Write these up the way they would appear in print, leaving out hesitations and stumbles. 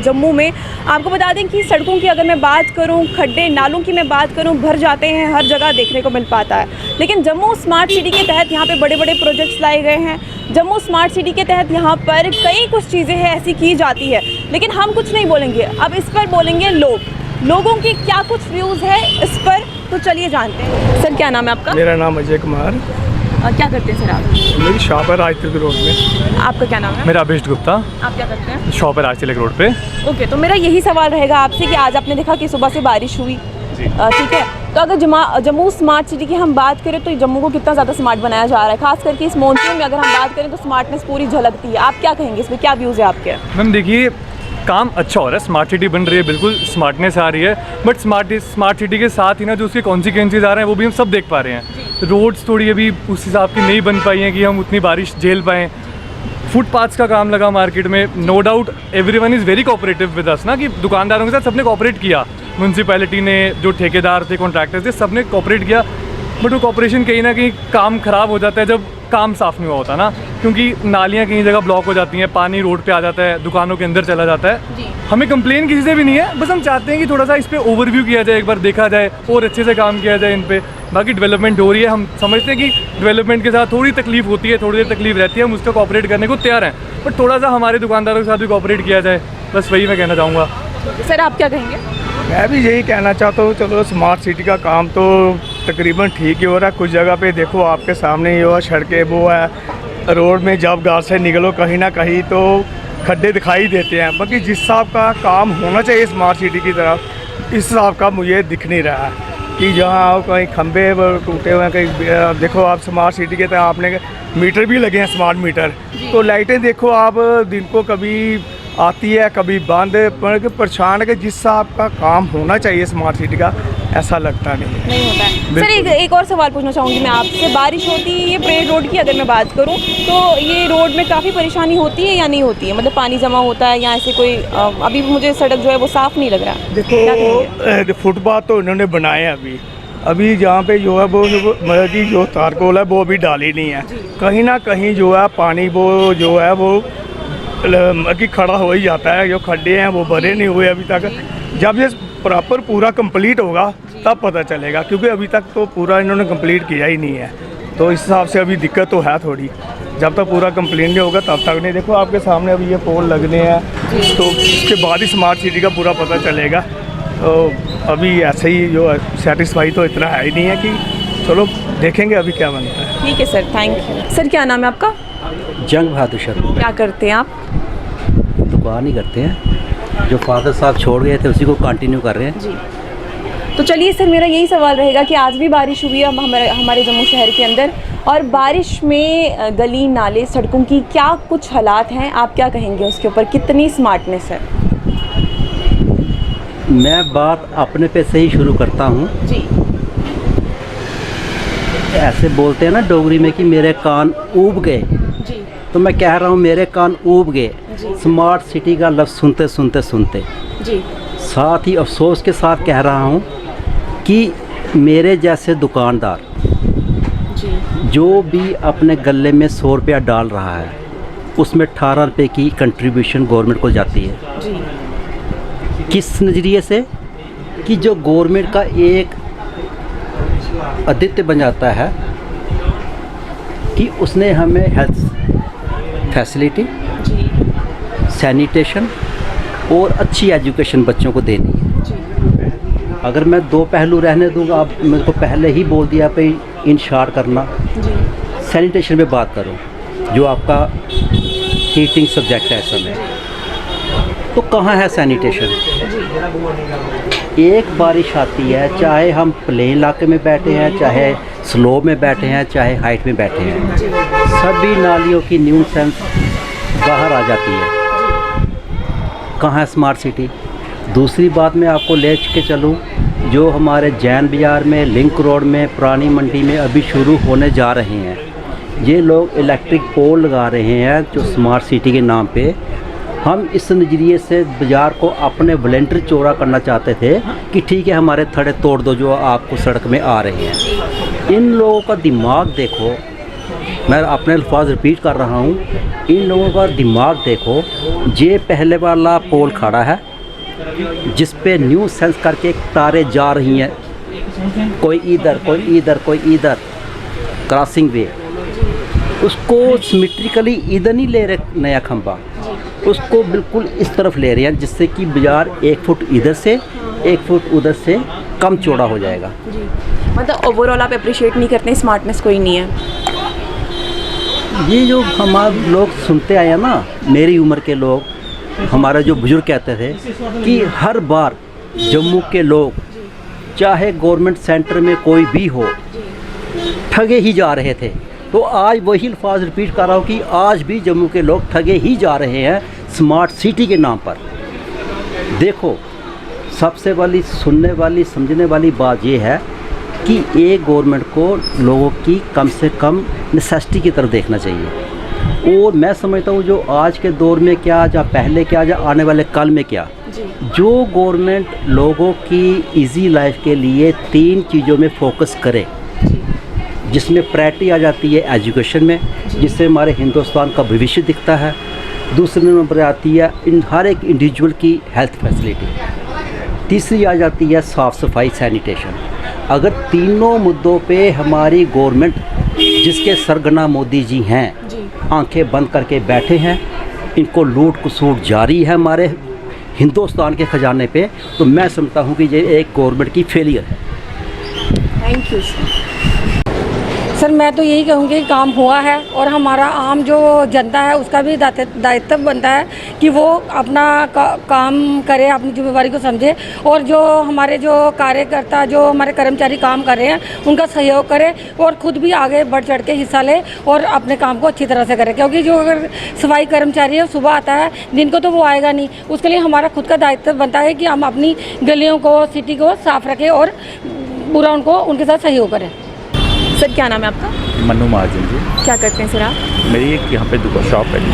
जम्मू में। आपको बता दें कि सड़कों की अगर मैं बात करूं, खड्डे नालों की मैं बात करूं, भर जाते हैं, हर जगह देखने को मिल पाता है। लेकिन जम्मू स्मार्ट सिटी के तहत यहाँ पे बड़े बड़े प्रोजेक्ट्स लाए गए हैं। जम्मू स्मार्ट सिटी के तहत यहाँ पर कई कुछ चीज़ें हैं ऐसी की जाती है, लेकिन हम कुछ नहीं बोलेंगे, अब इस पर बोलेंगे लोगों के क्या कुछ व्यूज़ है इस पर, तो चलिए जानते हैं। सर क्या नाम है आपका? मेरा नाम अजय कुमार। क्या करते हैं सर आप? मेरी शॉप है राजतिलक रोड में। आपका क्या नाम है? मेरा अभिष्ट गुप्ता। आप क्या करते हैं? शॉप है राजतिलक रोड पे। ओके, तो मेरा यही सवाल रहेगा आपसे कि आज आपने देखा कि सुबह से बारिश हुई, ठीक है, तो अगर जम्मू स्मार्ट सिटी की हम बात करें तो जम्मू को कितना ज़्यादा स्मार्ट बनाया जा रहा है, खास करके इस मॉनसून में अगर हम बात करें तो स्मार्टनेस पूरी झलकती है। आप क्या कहेंगे इसमें, क्या व्यूज़ है आपके? मैम देखिए, काम अच्छा हो रहा है, स्मार्ट सिटी बन रही है, बिल्कुल स्मार्टनेस आ रही है, बट स्मार्ट सिटी के साथ ही ना जो उसके कॉन्सिक्वेंसेज आ रहे हैं वो भी हम सब देख पा रहे हैं। रोड्स थोड़ी अभी उस हिसाब की नहीं बन पाई हैं कि हम उतनी बारिश झेल पाएँ। फुटपाथ्स का काम लगा मार्केट में, no doubt everyone is very cooperative with us ना, कि दुकानदारों के साथ सबने कोऑपरेट किया, म्यूनसिपैलिटी ने, जो ठेकेदार थे, कॉन्ट्रैक्टर्स थे, सबने कोऑपरेट किया। बट वो कोऑपरेशन कहीं ना कहीं काम ख़राब हो जाता है जब काम साफ़ नहीं हुआ होता ना, क्योंकि नालियाँ कहीं जगह ब्लॉक हो जाती हैं, पानी रोड पे आ जाता है, दुकानों के अंदर चला जाता है। हमें कंप्लेन किसी से भी नहीं है, बस हम चाहते हैं कि थोड़ा सा इस पर ओवरव्यू किया जाए, एक बार देखा जाए और अच्छे से काम किया जाए इन पे। बाकी डेवलपमेंट हो रही है, हम समझते हैं कि डेवलपमेंट के साथ थोड़ी तकलीफ होती है, थोड़ी देर तकलीफ रहती है, हम उसका कोऑपरेट करने को तैयार हैं, बट थोड़ा सा हमारे दुकानदारों के साथ भी कोऑपरेट किया जाए, बस वही मैं कहना चाहूँगा। सर आप क्या कहेंगे? मैं भी यही कहना चाहता हूँ, चलो स्मार्ट सिटी का काम तो तकरीबन ठीक ही हो रहा है। कुछ जगह पे देखो आपके सामने ही हो, सड़कें वो है, रोड में जब गाँव से निकलो कहीं ना कहीं तो खड्डे दिखाई देते हैं। बाकी जिस हिसाब का काम होना चाहिए स्मार्ट सिटी की तरफ, इस हिसाब का मुझे दिख नहीं रहा है कि जहाँ कहीं खंभे टूटे हुए हैं, कहीं देखो आप स्मार्ट सिटी के तरह आपने मीटर भी लगे हैं, स्मार्ट मीटर, तो लाइटें देखो आप दिन को कभी आती है कभी बंद, परेशान है कि जिस हिसाब का काम होना चाहिए स्मार्ट सिटी का ऐसा लगता नहीं होता है। सर एक और सवाल पूछना चाहूँगी मैं आपसे, बारिश होती है ये परेड रोड की अगर मैं बात करूँ तो ये रोड में काफ़ी परेशानी होती है या नहीं होती है, मतलब पानी जमा होता है या ऐसे कोई अभी मुझे सड़क जो है वो साफ़ नहीं लग रहा। देखो फुटपाथ तो इन्होंने बनाए हैं, अभी जहाँ पे जो है वो मतलब कि जो तारकोल है वो अभी डाली नहीं है, कहीं ना कहीं जो है पानी वो जो है वो कि खड़ा हो ही जाता है, जो खड्डे हैं वो भरे नहीं हुए अभी तक। जब ये प्रॉपर पूरा कंप्लीट होगा तब पता चलेगा, क्योंकि अभी तक तो पूरा इन्होंने कंप्लीट किया ही नहीं है, तो इस हिसाब से अभी दिक्कत तो है थोड़ी। जब तक पूरा कंप्लीट नहीं होगा तब तक नहीं। देखो आपके सामने अभी ये पोल लगने हैं, तो उसके बाद ही स्मार्ट सिटी का पूरा पता चलेगा। तो अभी ऐसे ही जो सेटिस्फाई तो इतना है ही नहीं है कि चलो देखेंगे अभी क्या बनता है। ठीक है सर, थैंक यू। सर क्या नाम है आपका? जंग बहादुर शर्मा। क्या करते हैं आप? दुकान ही करते हैं, जो फादर साहब छोड़ गए थे उसी को कंटिन्यू कर रहे हैं जी। तो चलिए सर, मेरा यही सवाल रहेगा कि आज भी बारिश हुई है हमारे जम्मू शहर के अंदर, और बारिश में गली नाले सड़कों की क्या कुछ हालात हैं, आप क्या कहेंगे उसके ऊपर, कितनी स्मार्टनेस है? मैं बात अपने पे से ही शुरू करता हूँ जी। ऐसे बोलते हैं ना डोगरी में कि मेरे कान ऊब गए, तो मैं कह रहा हूँ मेरे कान ऊब गए स्मार्ट सिटी का लफ्ज़ सुनते सुनते सुनते जी। साथ ही अफसोस के साथ कह रहा हूँ कि मेरे जैसे दुकानदार जी जो भी अपने गले में 100 रुपया डाल रहा है उसमें 18 रुपये की कंट्रीब्यूशन गवर्नमेंट को जाती है जी। किस नज़रिए से कि जो गवर्नमेंट का एक आदित्य बन जाता है कि उसने हमें हेल्थ फैसिलिटी, सैनिटेशन और अच्छी एजुकेशन बच्चों को देनी है। अगर मैं दो पहलू रहने दूंगा, आप मेरे को पहले ही बोल दिया पे इंशार करना, सैनिटेशन पे बात करो जो आपका हीटिंग सब्जेक्ट है इस समय, तो कहाँ है सैनिटेशन? एक बारिश आती है, चाहे हम प्लेन इलाके में बैठे हैं, चाहे स्लोप में बैठे हैं, चाहे हाइट में बैठे हैं, सभी नालियों की न्यूसेंस बाहर आ जाती है। कहाँ है स्मार्ट सिटी? दूसरी बात मैं आपको ले के चलूँ, जो हमारे जैन बाज़ार में, लिंक रोड में, पुरानी मंडी में अभी शुरू होने जा रहे हैं, ये लोग इलेक्ट्रिक पोल लगा रहे हैं जो स्मार्ट सिटी के नाम पे। हम इस नज़रिए से बाज़ार को अपने वॉलंटियर चौड़ा करना चाहते थे कि ठीक है हमारे थड़े तोड़ दो जो आपको सड़क में आ रहे हैं। इन लोगों का दिमाग देखो, मैं अपने अल्फाज रिपीट कर रहा हूँ, इन लोगों का दिमाग देखो। ये पहले वाला पोल खड़ा है जिस पे न्यू सेंस करके तारे जा रही हैं, कोई इधर कोई इधर कोई इधर, क्रॉसिंग वे, उसको सिमेट्रिकली इधर नहीं ले रहे नया खंबा, उसको बिल्कुल इस तरफ ले रहे हैं, जिससे कि बाजार 1 फुट इधर से 1 फुट उधर से कम चौड़ा हो जाएगा। मतलब ओवरऑल आप अप्रिशिएट नहीं करते, स्मार्टनेस कोई नहीं है। ये जो हमारे लोग सुनते आए हैं ना, मेरी उम्र के लोग, हमारे जो बुजुर्ग कहते थे कि हर बार जम्मू के लोग चाहे गवर्नमेंट सेंटर में कोई भी हो ठगे ही जा रहे थे, तो आज वही अल्फाज रिपीट कर रहा हूँ कि आज भी जम्मू के लोग ठगे ही जा रहे हैं स्मार्ट सिटी के नाम पर। देखो, सबसे वाली सुनने वाली समझने वाली बात ये है कि एक गवर्नमेंट को लोगों की कम से कम नेसेसिटी की तरफ देखना चाहिए। और मैं समझता हूँ जो आज के दौर में क्या, या पहले क्या, या आने वाले कल में क्या, जो गवर्नमेंट लोगों की इजी लाइफ के लिए 3 चीज़ों में फोकस करे, जिसमें प्रायोरिटी आ जाती है एजुकेशन में, जिससे हमारे हिंदुस्तान का भविष्य दिखता है। दूसरे नंबर आती है हर एक इंडिविजुअल की हेल्थ फैसिलिटी। तीसरी आ जाती है साफ़ सफाई, सैनिटेशन। अगर तीनों मुद्दों पे हमारी गवर्नमेंट, जिसके सरगना मोदी जी हैं, आंखें बंद करके बैठे हैं, इनको लूट खसूट जारी है हमारे हिंदुस्तान के ख़जाने पे, तो मैं समझता हूँ कि ये एक गवर्नमेंट की फेलियर है। थैंक यू सर, मैं तो यही कहूँगी कि काम हुआ है और हमारा आम जो जनता है उसका भी दायित्व बनता है कि वो अपना काम करे, अपनी जिम्मेवारी को समझे, और जो हमारे जो कार्यकर्ता, जो हमारे कर्मचारी काम कर रहे हैं उनका सहयोग करे और ख़ुद भी आगे बढ़ चढ़ के हिस्सा ले और अपने काम को अच्छी तरह से करे। क्योंकि जो अगर सफाई कर्मचारी है सुबह आता है, दिन को तो वो आएगा नहीं, उसके लिए हमारा खुद का दायित्व बनता है कि हम अपनी गलियों को, सिटी को साफ़ रखें और पूरा उनके साथ सहयोग करें। सर, क्या नाम है आपका? मनु महाजन जी। क्या करते हैं सर आप? मेरी एक यहाँ पे दुकान शॉप है जी।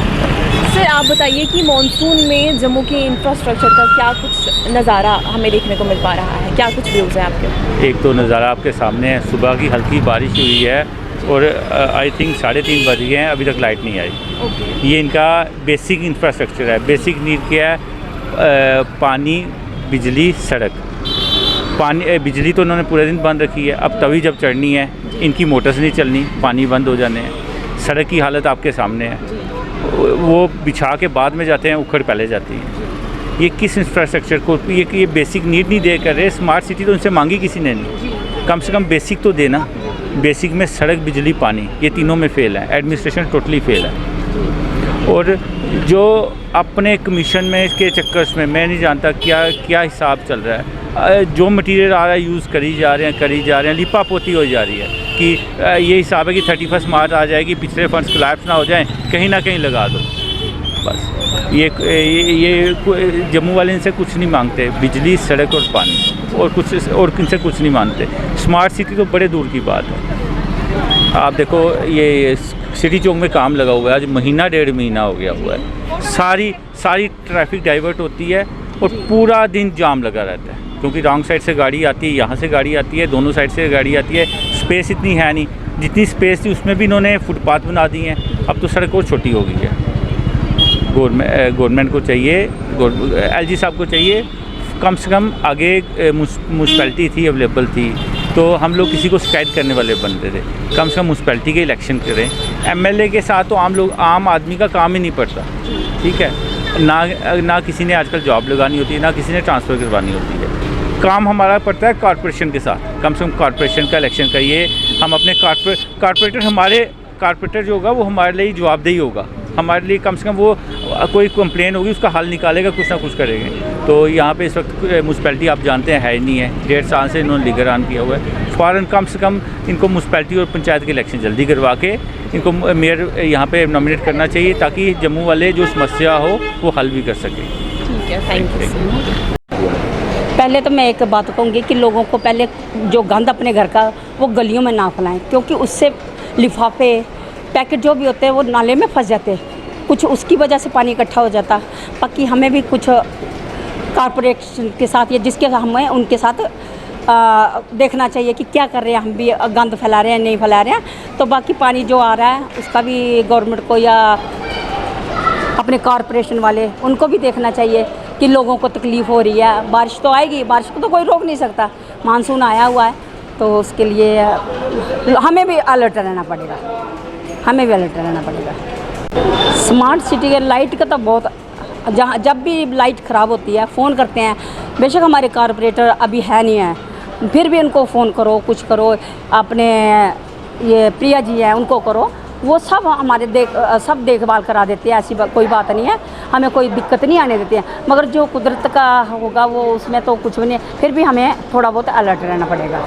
सर, आप बताइए कि मॉनसून में जम्मू के इंफ्रास्ट्रक्चर का क्या कुछ नज़ारा हमें देखने को मिल पा रहा है, क्या कुछ व्यूज़ हैं आपके? एक तो नज़ारा आपके सामने है, सुबह की हल्की बारिश हुई है और आई थिंक 3:30 बज गए हैं, अभी तक लाइट नहीं आई। ये इनका बेसिक इंफ्रास्ट्रक्चर है। बेसिक नीड क्या है? पानी, बिजली, सड़क। पानी, बिजली तो उन्होंने पूरे दिन बंद रखी है, अब तभी जब चढ़नी है इनकी मोटर्स नहीं चलनी, पानी बंद हो जाने हैं। सड़क की हालत आपके सामने है, वो बिछा के बाद में जाते हैं, उखड़ पहले जाती है। ये किस इंफ्रास्ट्रक्चर को, ये बेसिक नीड नहीं दे कर रहे। स्मार्ट सिटी तो उनसे मांगी किसी ने नहीं, कम से कम बेसिक तो देना। बेसिक में सड़क, बिजली, पानी, ये तीनों में फेल है। एडमिनिस्ट्रेशन टोटली फेल है। और जो अपने कमीशन में के चक्कर में, मैं नहीं जानता क्या हिसाब चल रहा है। जो मटेरियल आ रहा है यूज़ करी जा रहे हैं, लिपा पोती हो जा रही है कि ये हिसाब है कि 31 मार्च आ जाएगी, पिछले फंड्स कोलैप्स ना हो जाएं, कहीं ना कहीं लगा दो बस। ये जम्मू वाले इनसे कुछ नहीं मांगते, बिजली, सड़क और पानी, और इनसे कुछ नहीं मांगते। स्मार्ट सिटी तो बड़े दूर की बात है। आप देखो, ये सिटी चौक में काम लगा हुआ है, आज महीना 1.5 महीना हो गया हुआ है। सारी ट्रैफिक डाइवर्ट होती है और पूरा दिन जाम लगा रहता है, क्योंकि रॉन्ग साइड से गाड़ी आती है, यहाँ से गाड़ी आती है, दोनों साइड से गाड़ी आती है। स्पेस इतनी है नहीं, जितनी स्पेस थी उसमें भी इन्होंने फुटपाथ बना दी हैं। अब तो सड़क और छोटी हो गई है। गवर्नमेंट को चाहिए, LG साहब को चाहिए, कम से कम आगे म्यूनसिपैलिटी थी, अवेलेबल थी, तो हम लोग किसी को शिकायत करने वाले बनते थे। कम से कम म्यूनसिपैलिटी के इलेक्शन करें। MLA के साथ तो आम आदमी का काम ही नहीं पड़ता, ठीक है ना किसी ने आजकल जॉब लगानी होती है, ना किसी ने ट्रांसफ़र करवानी होती है। काम हमारा पड़ता है कॉरपोरेशन के साथ। कम से कम कॉरपोरेशन का इलेक्शन करिए, हम अपने कॉरपोरेटर जो होगा वो हमारे लिए जवाबदेही होगा। हमारे लिए कम से कम वो कोई कंप्लेन होगी उसका हल निकालेगा, कुछ ना कुछ करेंगे। तो यहाँ पे इस वक्त म्यूनसिपैलिटी आप जानते हैं है नहीं है, 1.5 साल से इन्होंने लीगर ऑन किया हुआ है। फ़ौरन कम से कम इनको म्यूनसिपैलिटी और पंचायत के इलेक्शन जल्दी करवा के इनको मेयर यहाँ पे नॉमिनेट करना चाहिए, ताकि जम्मू वाले जो समस्या हो वो हल भी कर सकें। ठीक है, थैंक यू। पहले तो मैं एक बात कहूँगी कि लोगों को पहले जो गंद अपने घर का वो गलियों में ना फैलाएं, क्योंकि उससे लिफाफे, पैकेट जो भी होते हैं वो नाले में फंस जाते हैं, कुछ उसकी वजह से पानी इकट्ठा हो जाता। बाकी हमें भी कुछ कारपोरेशन के साथ या जिसके हमें उनके साथ देखना चाहिए कि क्या कर रहे हैं, हम भी गंद फैला रहे हैं नहीं फैला रहे हैं। तो बाकी पानी जो आ रहा है उसका भी गवर्नमेंट को या अपने कॉरपोरेशन वाले उनको भी देखना चाहिए कि लोगों को तकलीफ़ हो रही है। बारिश तो आएगी, बारिश को तो कोई रोक नहीं सकता, मानसून आया हुआ है, तो उसके लिए हमें भी अलर्ट रहना पड़ेगा, हमें भी अलर्ट रहना पड़ेगा। स्मार्ट सिटी के लाइट का तो बहुत, जहाँ जब भी लाइट ख़राब होती है फ़ोन करते हैं, बेशक हमारे कॉरपोरेटर अभी है नहीं है, फिर भी उनको फ़ोन करो, कुछ करो, अपने ये प्रिया जी हैं उनको करो, वो सब हमारे सब देखभाल करा देते हैं, ऐसी कोई बात नहीं है, हमें कोई दिक्कत नहीं आने देते हैं। मगर जो कुदरत का होगा वो उसमें तो कुछ भी नहीं, फिर भी हमें थोड़ा बहुत अलर्ट रहना पड़ेगा।